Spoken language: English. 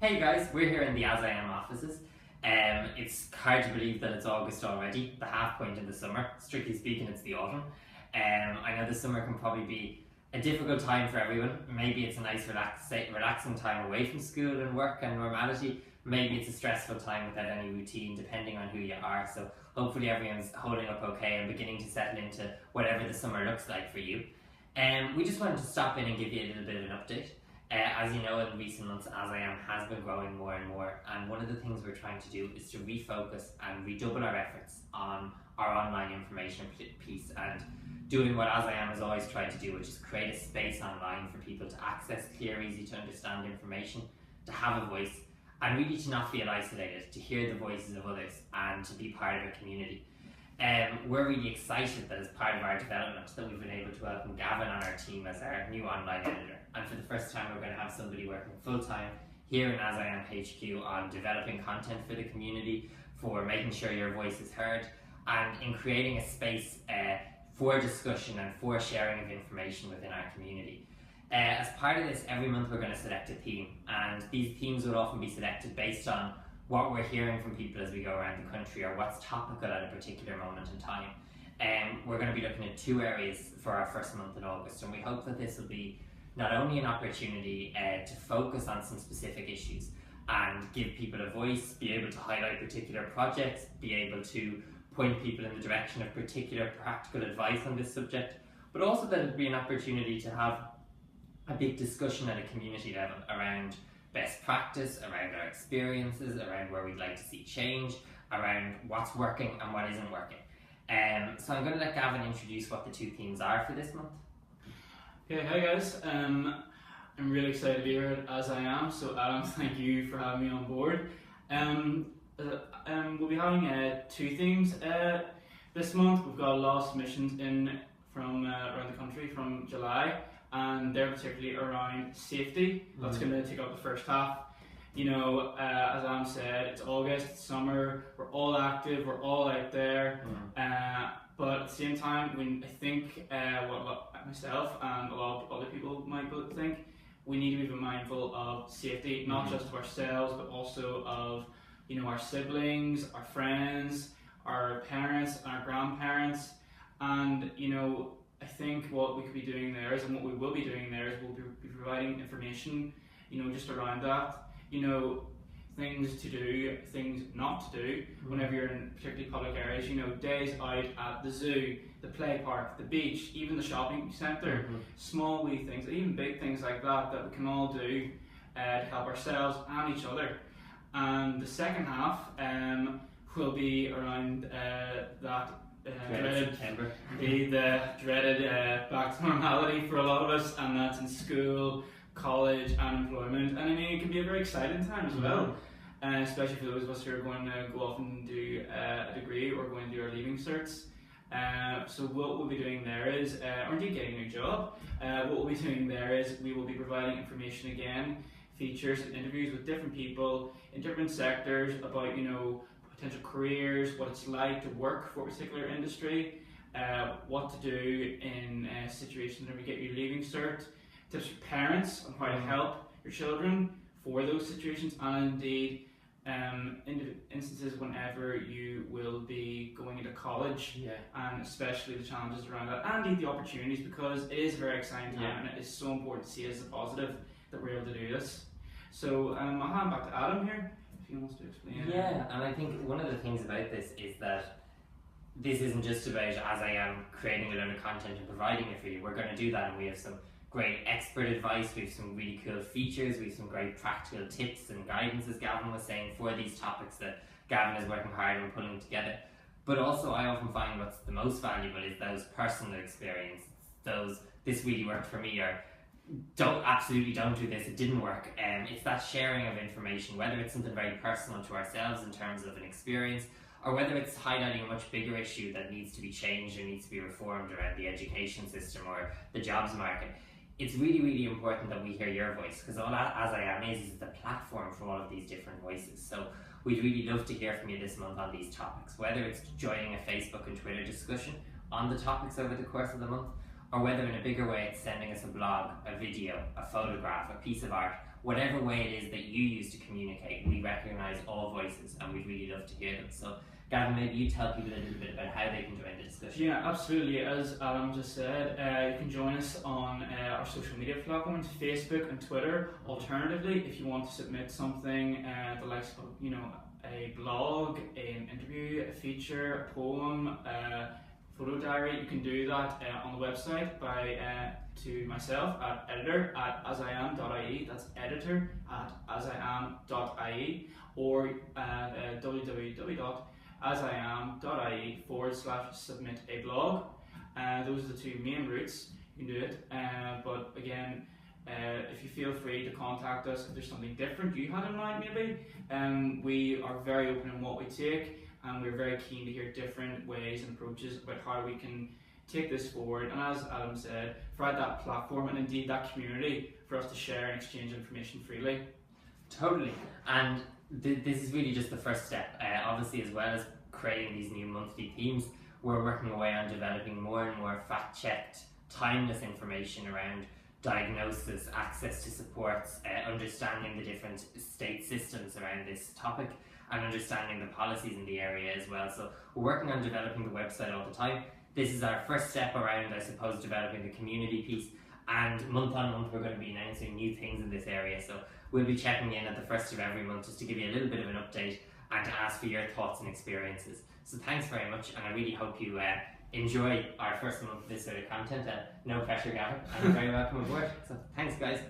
Hey guys, we're here in the AsIAM offices. It's hard to believe that it's August already, the half point in the summer. Strictly speaking, it's the autumn. I know the summer can probably be a difficult time for everyone. Maybe it's a nice relaxing time away from school and work and normality. Maybe it's a stressful time without any routine, depending on who you are. So hopefully everyone's holding up okay and beginning to settle into whatever the summer looks like for you. We just wanted to stop in and give you a little bit of an update. As you know, in recent months, AsIAM has been growing more and more, and one of the things we're trying to do is to refocus and redouble our efforts on our online information piece and doing what AsIAM has always tried to do, which is create a space online for people to access clear, easy to understand information, to have a voice, and really to not feel isolated, to hear the voices of others and to be part of a community. We're really excited that as part of our development that we've been able to welcome Gáibhin on our team as our new online editor. And for the first time we're going to have somebody working full-time here in AsIAM HQ on developing content for the community, for making sure your voice is heard, and in creating a space for discussion and for sharing of information within our community. As part of this, every month we're going to select a theme, and these themes will often be selected based on what we're hearing from people as we go around the country or what's topical at a particular moment in time. We're going to be looking at two areas for our first month in August, and we hope that this will be not only an opportunity to focus on some specific issues and give people a voice, be able to highlight particular projects, be able to point people in the direction of particular practical advice on this subject, but also that it'll be an opportunity to have a big discussion at a community level around best practice, around our experiences, around where we'd like to see change, around what's working and what isn't working. So I'm going to let Gáibhin introduce what the two themes are for this month. Okay, hi guys. I'm really excited to be here at AsIAM, so Adam, thank you for having me on board. We'll be having two themes this month. We've got a lot of submissions in from around the country from July, and they're particularly around safety. That's going to take up the first half. You know, as Adam said, it's August, it's summer, we're all active, we're all out there, but at the same time, I think what myself and a lot of other people might think, we need to be mindful of safety, not just of ourselves, but also of, you know, our siblings, our friends, our parents, and our grandparents. And, you know, I think what we could be doing there is, and what we will be doing there is, we'll be providing information, you know, just around that. You know, things to do, things not to do whenever you're in particularly public areas. You know, days out at the zoo, the play park, the beach, even the shopping centre, small wee things, even big things like that that we can all do to help ourselves and each other. And the second half will be around that the dreaded back to normality for a lot of us, and that's in school, college and employment. And I mean, it can be a very exciting time as well, especially for those of us who are going to go off and do a degree or going to do our leaving certs. So what we'll be doing there is, or indeed getting a new job, what we'll be doing there is we will be providing information again, features and interviews with different people in different sectors about, you know, potential careers, what it's like to work for a particular industry, what to do in situations when we get your leaving cert, tips for parents on how to help your children for those situations, and indeed instances whenever you will be going into college, and especially the challenges around that, and indeed the opportunities, because it is a very exciting time and it is so important to see it as a positive that we're able to do this. So I'll hand back to Adam here if he wants to explain. Yeah, and I think one of the things about this is that this isn't just about AsIAM creating a load of content and providing it for you. We're going to do that, and we have some great expert advice, we have some really cool features, we have some great practical tips and guidance, as Gáibhin was saying, for these topics that Gáibhin is working hard on pulling together. But also I often find what's the most valuable is those personal experiences, those, this really worked for me, or absolutely don't do this, it didn't work. It's that sharing of information, whether it's something very personal to ourselves in terms of an experience, or whether it's highlighting a much bigger issue that needs to be changed or needs to be reformed around the education system or the jobs market. It's really, really important that we hear your voice, because all AsIAM is the platform for all of these different voices. So we'd really love to hear from you this month on these topics, whether it's joining a Facebook and Twitter discussion on the topics over the course of the month, or whether in a bigger way it's sending us a blog, a video, a photograph, a piece of art, whatever way it is that you use to communicate, we recognise all voices and we'd really love to hear them. So Gavin, maybe you tell people a little bit about how they can join the discussion. Yeah, absolutely. As Adam just said, you can join us on our social media platforms, Facebook and Twitter. Alternatively, if you want to submit something, the likes of, you know, a blog, an interview, a feature, a poem, a photo diary, you can do that on the website by to myself at editor@AsIAM.ie. That's editor@AsIAM.ie, or www.asiam.ie/submit a blog. Those are the two main routes you can do it. But again, if you feel free to contact us if there's something different you had in mind, maybe. We are very open in what we take, and we're very keen to hear different ways and approaches about how we can take this forward, and as Adam said, provide that platform and indeed that community for us to share and exchange information freely. Totally, and this is really just the first step. Obviously, as well as creating these new monthly themes, we're working away on developing more and more fact-checked, timeless information around diagnosis, access to supports, understanding the different state systems around this topic, and understanding the policies in the area as well. So we're working on developing the website all the time. This is our first step around, I suppose, developing the community piece, and month on month we're going to be announcing new things in this area. So we'll be checking in at the first of every month just to give you a little bit of an update and to ask for your thoughts and experiences. So thanks very much, and I really hope you enjoy our first month of this sort of content. No pressure, Gavin, and you're very welcome aboard. So thanks, guys.